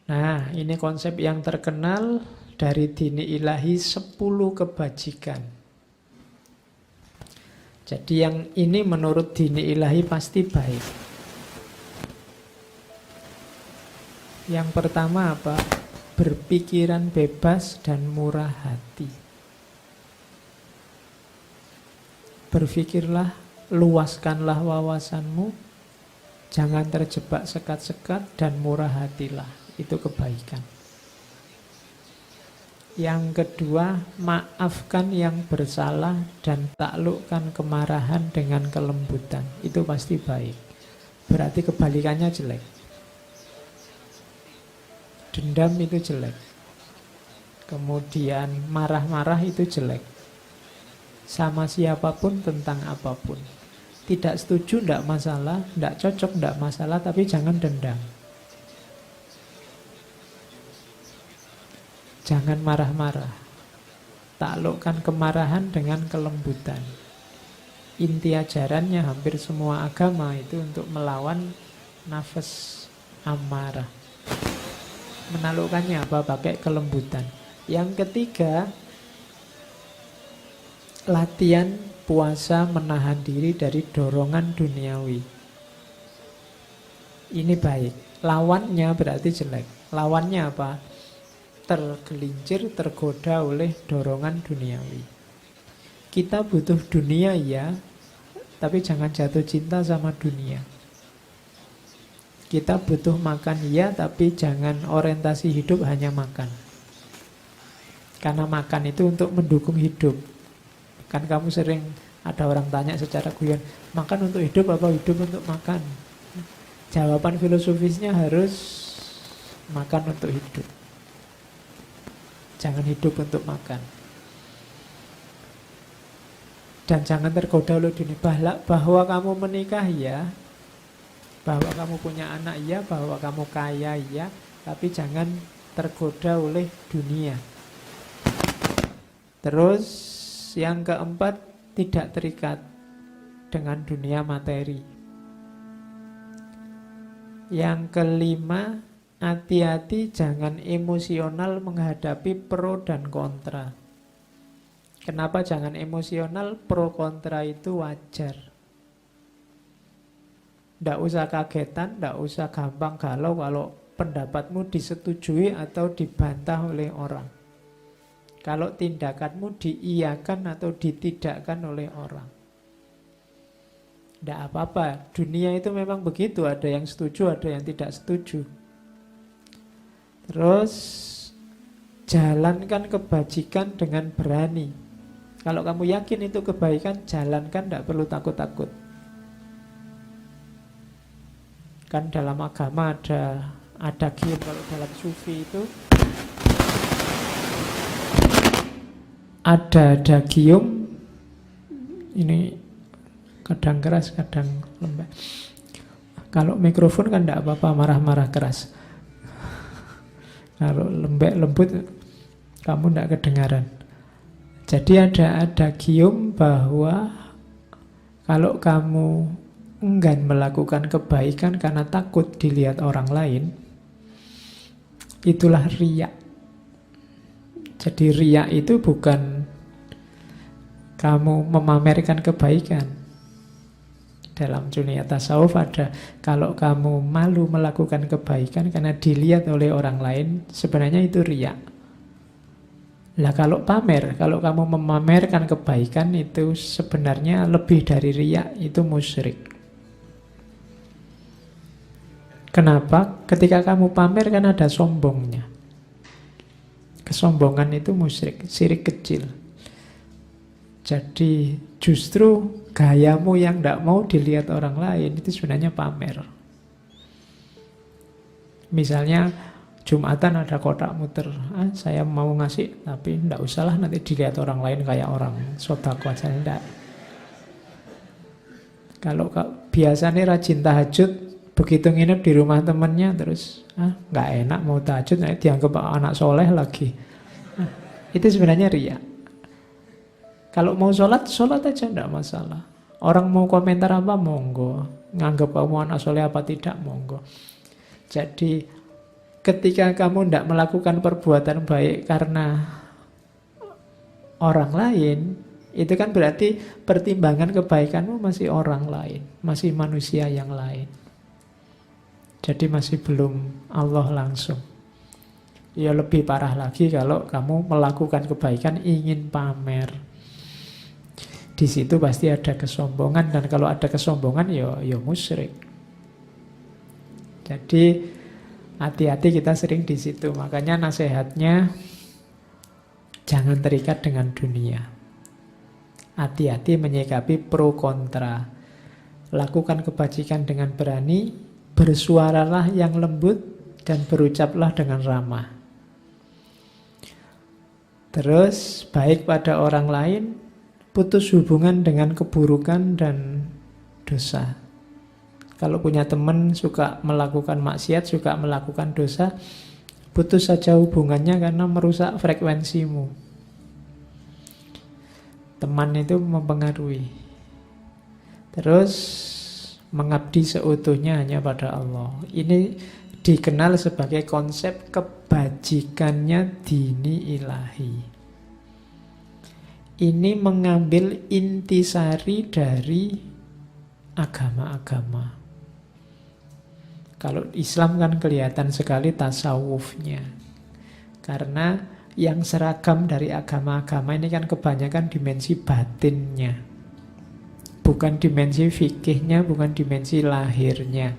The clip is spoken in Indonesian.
Nah, ini konsep yang terkenal dari Dini Ilahi 10 kebajikan. Jadi yang ini menurut Dini Ilahi pasti baik. Yang pertama apa? Berpikiran bebas dan murah hati. Berpikirlah, luaskanlah wawasanmu, jangan terjebak sekat-sekat, dan murah hatilah. Itu kebaikan. Yang kedua, maafkan yang bersalah dan taklukkan kemarahan dengan kelembutan. Itu pasti baik. Berarti kebalikannya jelek. Dendam itu jelek. Kemudian marah-marah itu jelek. Sama siapapun tentang apapun. Tidak setuju tidak masalah, tidak cocok tidak masalah, tapi jangan dendam. Jangan marah-marah. Taklukkan kemarahan dengan kelembutan. Inti ajarannya hampir semua agama itu untuk melawan nafas amarah. Menaklukkannya apa? Pakai kelembutan. Yang ketiga, latihan puasa menahan diri dari dorongan duniawi. Ini baik. Lawannya berarti jelek. Lawannya apa? Tergelincir, tergoda oleh dorongan duniawi. Kita butuh dunia ya, tapi jangan jatuh cinta sama dunia. Kita butuh makan ya, tapi jangan orientasi hidup hanya makan. Karena makan itu untuk mendukung hidup. Kan kamu sering ada orang tanya secara guyon, makan untuk hidup apa hidup untuk makan? Jawaban filosofisnya harus makan untuk hidup. Jangan hidup untuk makan. Dan jangan tergoda oleh dunia. Bahwa kamu menikah ya, bahwa kamu punya anak ya, bahwa kamu kaya ya, tapi jangan tergoda oleh dunia. Terus yang keempat, tidak terikat dengan dunia materi. Yang kelima, hati-hati jangan emosional menghadapi pro dan kontra. Kenapa jangan emosional? Pro kontra itu wajar. Tidak usah kagetan, tidak usah gampang galau kalau pendapatmu disetujui atau dibantah oleh orang. Kalau tindakanmu diiyakan atau ditidakkan oleh orang. Tidak apa-apa, dunia itu memang begitu. Ada yang setuju, ada yang tidak setuju. Terus jalankan kebajikan dengan berani. Kalau kamu yakin itu kebaikan, jalankan, tidak perlu takut-takut. Kan dalam agama ada gium, kalau dalam sufi itu ada gium. Ini kadang keras, kadang lembek. Kalau mikrofon kan tidak apa-apa, marah-marah keras. Kalau lembek lembut kamu tidak kedengaran. Jadi ada gium bahwa kalau kamu enggan melakukan kebaikan karena takut dilihat orang lain, itulah riya. Jadi riya itu bukan kamu memamerkan kebaikan. Dalam dunia tasawuf ada, kalau kamu malu melakukan kebaikan karena dilihat oleh orang lain, sebenarnya itu riya. Lah kalau pamer, kalau kamu memamerkan kebaikan itu sebenarnya lebih dari riya, itu musyrik. Kenapa? Ketika kamu pamer kan ada sombongnya. Kesombongan itu musyrik, syirik kecil. Jadi justru gayamu yang tidak mau dilihat orang lain itu sebenarnya pamer. Misalnya Jumatan ada kotak muter, saya mau ngasih tapi tidak usahlah nanti dilihat orang lain kayak orang sodako aja, tidak. Kalau biasanya rajin tahajud, begitu nginep di rumah temannya terus nggak enak mau tahajud, dianggap anak soleh lagi. Itu sebenarnya riya. Kalau mau sholat, sholat aja tidak masalah. Orang mau komentar apa, monggo. Nganggap kamu anak soleh apa tidak, monggo. Jadi ketika kamu tidak melakukan perbuatan baik karena orang lain, itu kan berarti pertimbangan kebaikanmu masih orang lain, masih manusia yang lain. Jadi masih belum Allah langsung. Ya lebih parah lagi kalau kamu melakukan kebaikan ingin pamer. Di situ pasti ada kesombongan, dan kalau ada kesombongan ya musyrik. Jadi hati-hati kita sering di situ. Makanya nasihatnya jangan terikat dengan dunia. Hati-hati menyikapi pro kontra. Lakukan kebajikan dengan berani, bersuaralah yang lembut, dan berucaplah dengan ramah. Terus baik pada orang lain, putus hubungan dengan keburukan dan dosa. Kalau punya teman suka melakukan maksiat, suka melakukan dosa, putus saja hubungannya karena merusak frekuensimu. Teman itu mempengaruhi. Terus mengabdi seutuhnya hanya pada Allah. Ini dikenal sebagai konsep kebajikannya dini ilahi. Ini mengambil intisari dari agama-agama. Kalau Islam kan kelihatan sekali tasawufnya. Karena yang seragam dari agama-agama ini kan kebanyakan dimensi batinnya. Bukan dimensi fikihnya, bukan dimensi lahirnya.